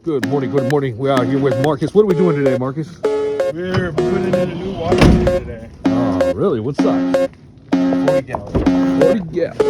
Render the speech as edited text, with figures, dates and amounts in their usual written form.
Good morning, good morning. We are here with Marcus. What are we doing today, Marcus? We're putting in a new water meter today. Oh, really? What size? 40 gallons. 40 gallons.